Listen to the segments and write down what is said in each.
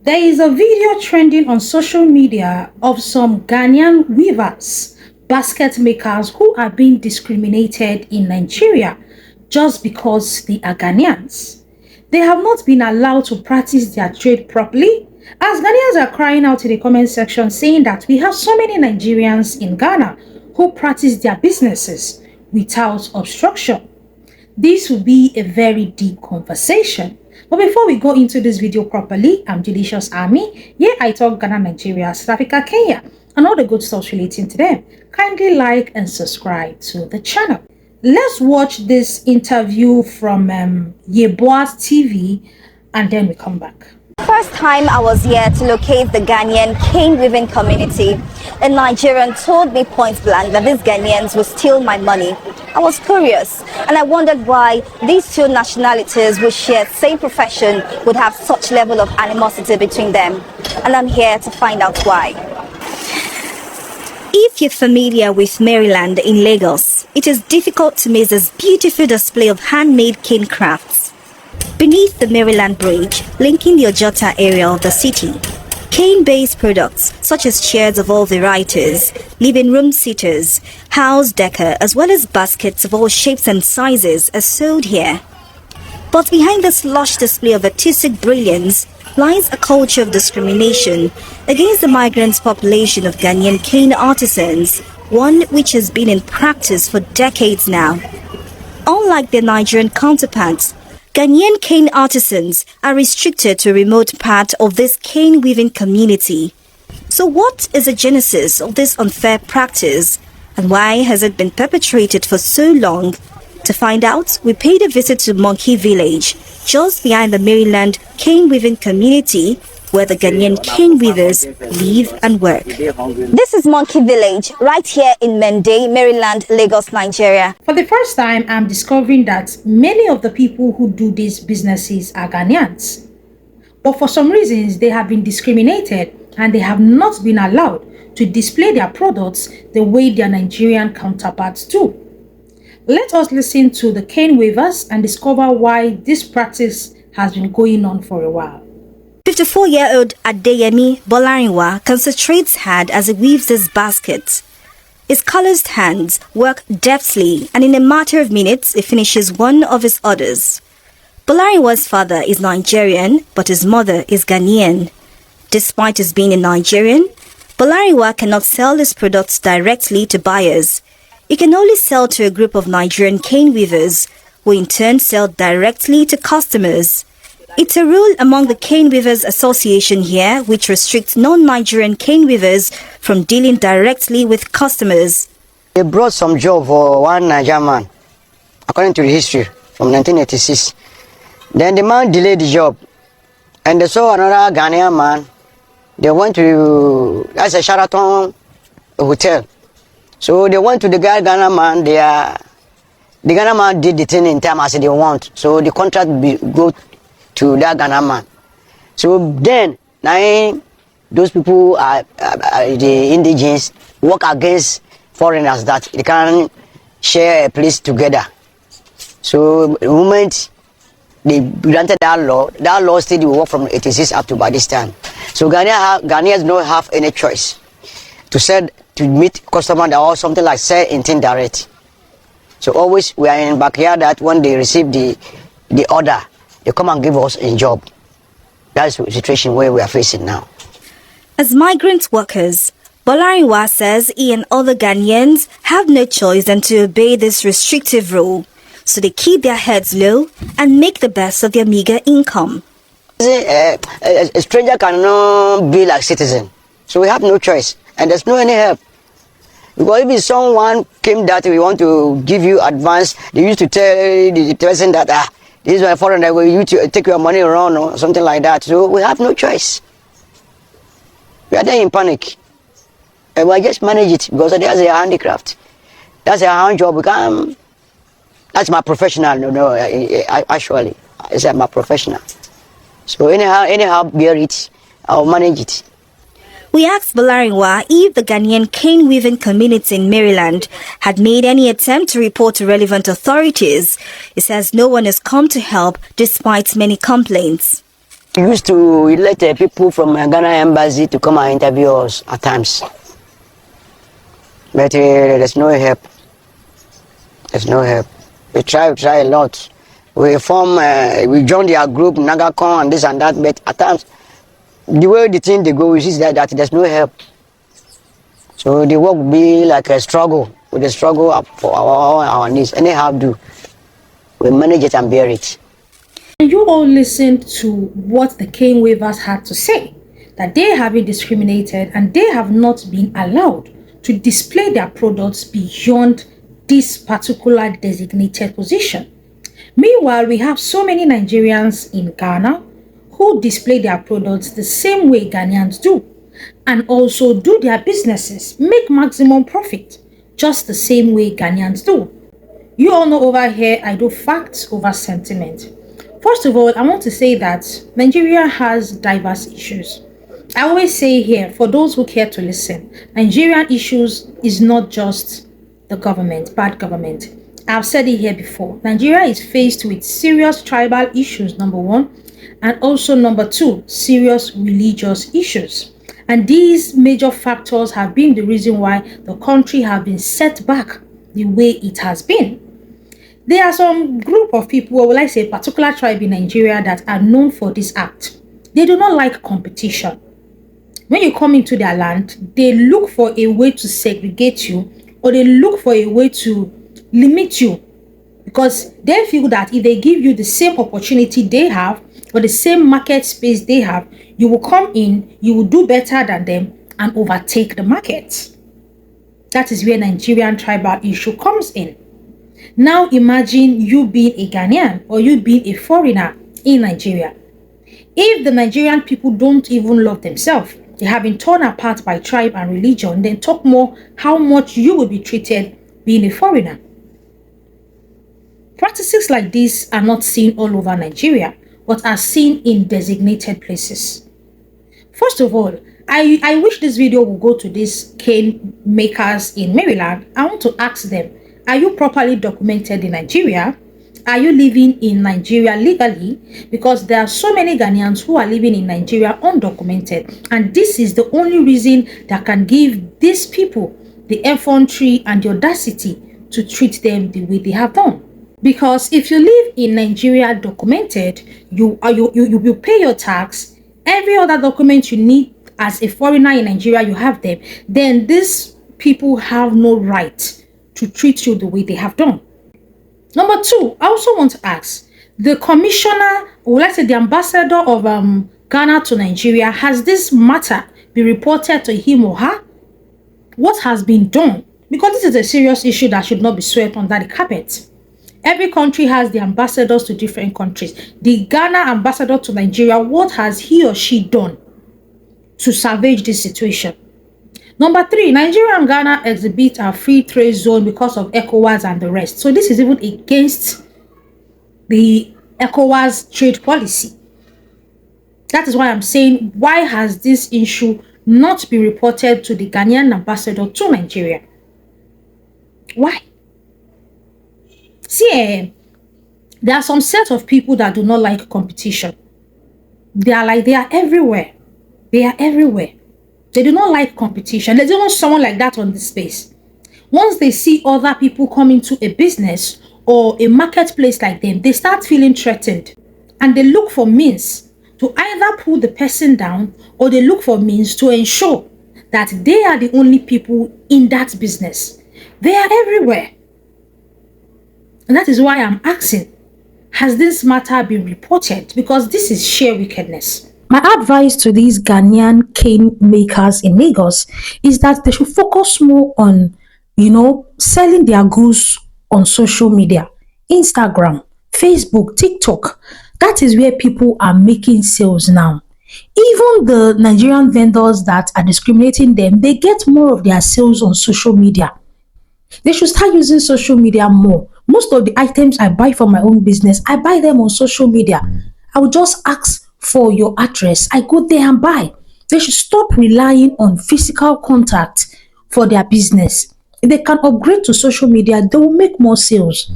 There is a video trending on social media of some Ghanaian weavers, basket makers who are being discriminated in Nigeria just because they are Ghanaians. They have not been allowed to practice their trade properly, as Ghanaians are crying out in the comment section saying that we have so many Nigerians in Ghana who practice their businesses without obstruction. This will be a very deep conversation. But before we go into this video properly, I'm Delicious Army. Here I talk Ghana, Nigeria, South Africa, Kenya, and all the good stuff relating to them. Kindly like and subscribe to the channel. Let's watch this interview from Yeboah TV and then we come back. First time I was here to locate the Ghanaian cane weaving community, a Nigerian told me point blank that these Ghanaians would steal my money. I was curious and I wondered why these two nationalities who share the same profession would have such level of animosity between them. And I'm here to find out why. If you're familiar with Maryland in Lagos, it is difficult to miss this beautiful display of handmade cane crafts. Beneath the Maryland Bridge, linking the Ojota area of the city, cane-based products such as chairs of all varieties, living room seaters, house decor, as well as baskets of all shapes and sizes are sold here. But behind this lush display of artistic brilliance lies a culture of discrimination against the migrant population of Ghanaian cane artisans, one which has been in practice for decades now. Unlike their Nigerian counterparts, Ghanaian cane artisans are restricted to a remote part of this cane weaving community. So what is the genesis of this unfair practice and why has it been perpetrated for so long? To find out, we paid a visit to Monkey Village, just behind the Maryland cane weaving community where the Ghanaian cane weavers live and work. This is Monkey Village, right here in Mende, Maryland, Lagos, Nigeria. For the first time, I'm discovering that many of the people who do these businesses are Ghanaians. But for some reasons, they have been discriminated and they have not been allowed to display their products the way their Nigerian counterparts do. Let us listen to the cane weavers and discover why this practice has been going on for a while. 54-year-old Adeyemi Bolarinwa concentrates hard as he weaves his baskets. His calloused hands work deftly and in a matter of minutes he finishes one of his orders. Bolarinwa's father is Nigerian but his mother is Ghanaian. Despite his being a Nigerian, Bolarinwa cannot sell his products directly to buyers. He can only sell to a group of Nigerian cane weavers who in turn sell directly to customers. It's a rule among the Cane Weavers Association here which restricts non-Nigerian cane weavers from dealing directly with customers. They brought some job for one Nigerian man, according to the history, from 1986. Then the man delayed the job, and they saw another Ghanaian man. They went to, that's a Sheraton hotel. So they went to the Ghana man, the Ghana man did the thing in time as they want. So the contract go to that Ghana man. So then, now those people are the indigenous work against foreigners that they can share a place together. So the moment they granted that law still will work from 86 up to by this time. So Ghanaians don't have any choice to meet customer or something like sell anything direct. So always we are in backyard that when they receive the order, they come and give us a job. That's the situation where we are facing now. As migrant workers, Bolarinwa says he and other Ghanaians have no choice than to obey this restrictive rule. So they keep their heads low and make the best of their meager income. A stranger cannot be like citizen. So we have no choice. And there's no any help. Because if someone came that we want to give you advance, they used to tell the person that, this is my foreigner, will you take your money around or something like that. So we have no choice. We are there in panic. And we just manage it because that's a handicraft. That's a hand job. That's my professional, actually. It's my professional. So anyhow, bear it. I'll manage it. We asked Bolarinwa if the Ghanaian cane weaving community in Maryland had made any attempt to report to relevant authorities. He says no one has come to help despite many complaints. used to let people from Ghana embassy to come and interview us at times, but there's no help. There's no help. We try a lot. We join their group, Nagacon and this and that, but at times, the way the thing they go, we see that there's no help. So the work will be like a struggle, with a struggle up for our needs. Anyhow, do we manage it and bear it. And you all listened to what the cane weavers had to say, that they have been discriminated and they have not been allowed to display their products beyond this particular designated position. Meanwhile, we have so many Nigerians in Ghana who display their products the same way Ghanaians do, and also do their businesses, make maximum profit, just the same way Ghanaians do. You all know over here, I do facts over sentiment. First of all, I want to say that Nigeria has diverse issues. I always say here, for those who care to listen, Nigerian issues is not just the government, bad government. I've said it here before. Nigeria is faced with serious tribal issues, number one, and also number two, serious religious issues. And these major factors have been the reason why the country has been set back the way it has been. There are some group of people, or will I say particular tribe in Nigeria, that are known for this act. They do not like competition. When you come into their land, they look for a way to segregate you, or they look for a way to limit you, because they feel that if they give you the same opportunity they have, or the same market space they have, you will come in, you will do better than them and overtake the market. That is where Nigerian tribal issue comes in. Now imagine you being a Ghanaian or you being a foreigner in Nigeria. If the Nigerian people don't even love themselves, they have been torn apart by tribe and religion, then talk more how much you will be treated being a foreigner. Practices like this are not seen all over Nigeria, but are seen in designated places. First of all, I wish this video will go to these cane makers in Maryland. I want to ask them, are you properly documented in Nigeria? Are you living in Nigeria legally? Because there are so many Ghanaians who are living in Nigeria undocumented, and this is the only reason that can give these people the effrontery and the audacity to treat them the way they have done. Because if you live in Nigeria documented, you pay your tax, every other document you need as a foreigner in Nigeria, you have them, then these people have no right to treat you the way they have done. Number two, I also want to ask, the commissioner, or let's say the ambassador of Ghana to Nigeria, has this matter been reported to him or her? What has been done? Because this is a serious issue that should not be swept under the carpet. Every country has the ambassadors to different countries. The Ghana ambassador to Nigeria, what has he or she done to salvage this situation? Number three, Nigeria and Ghana exhibit a free trade zone because of ECOWAS and the rest. So this is even against the ECOWAS trade policy. That is why I'm saying, why has this issue not been reported to the Ghanaian ambassador to Nigeria? Why? See, there are some set of people that do not like competition. They are everywhere. They are everywhere. They do not like competition. They don't want someone like that on the space. Once they see other people come into a business or a marketplace like them, they start feeling threatened. And they look for means to either pull the person down, or they look for means to ensure that they are the only people in that business. They are everywhere. And that is why I'm asking, has this matter been reported? Because this is sheer wickedness. My advice to these Ghanaian cane makers in Lagos is that they should focus more on, selling their goods on social media, Instagram, Facebook, TikTok. That is where people are making sales now. Even the Nigerian vendors that are discriminating them, they get more of their sales on social media. They should start using social media more. Most of the items I buy for my own business, I buy them on social media. I will just ask for your address. I go there and buy. They should stop relying on physical contact for their business. If they can upgrade to social media, they will make more sales.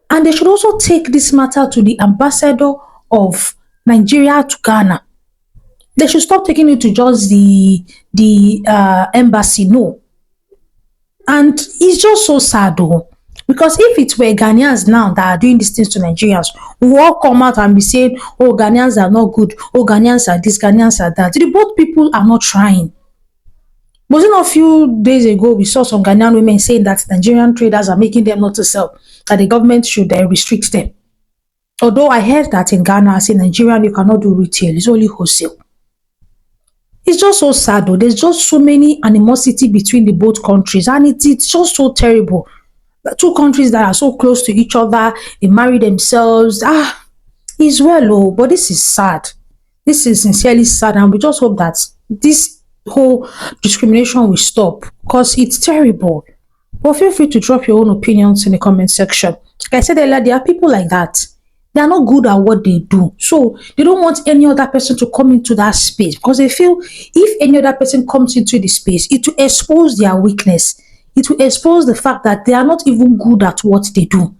And they should also take this matter to the ambassador of Nigeria to Ghana. They should stop taking it to just the embassy. No, and it's just so sad though. Because if it were Ghanaians now that are doing these things to Nigerians, we will all come out and be saying, oh, Ghanaians are not good, oh, Ghanaians are this, Ghanaians are that. The both people are not trying. Was it not a few days ago we saw some Ghanaian women saying that Nigerian traders are making them not to sell, that the government should restrict them. Although I heard that in Ghana, as in Nigeria, you cannot do retail, it's only wholesale. It's just so sad though. There's just so many animosity between the both countries, and it's just so terrible. Two countries that are so close to each other, they marry themselves. It's well, oh, but this is sad. This is sincerely sad, and we just hope that this whole discrimination will stop because it's terrible. But feel free to drop your own opinions in the comment section. Like I said earlier, there are people like that. They are not good at what they do. So they don't want any other person to come into that space because they feel if any other person comes into the space, it will expose their weakness. It will expose the fact that they are not even good at what they do.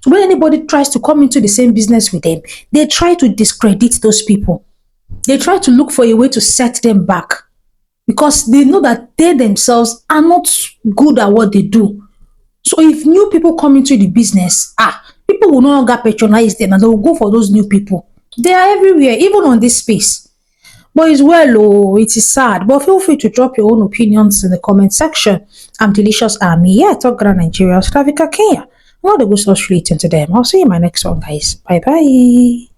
So when anybody tries to come into the same business with them, they try to discredit those people. They try to look for a way to set them back because they know that they themselves are not good at what they do. So if new people come into the business, people will no longer patronize them and they will go for those new people. They are everywhere, even on this space. But it's well, oh, it is sad. But feel free to drop your own opinions in the comment section. I'm Delicious Army. Yeah, talk Ghana, Nigeria, South Africa, Kenya. I'm not the good stuff relating to them. I'll see you in my next one, guys. Bye bye.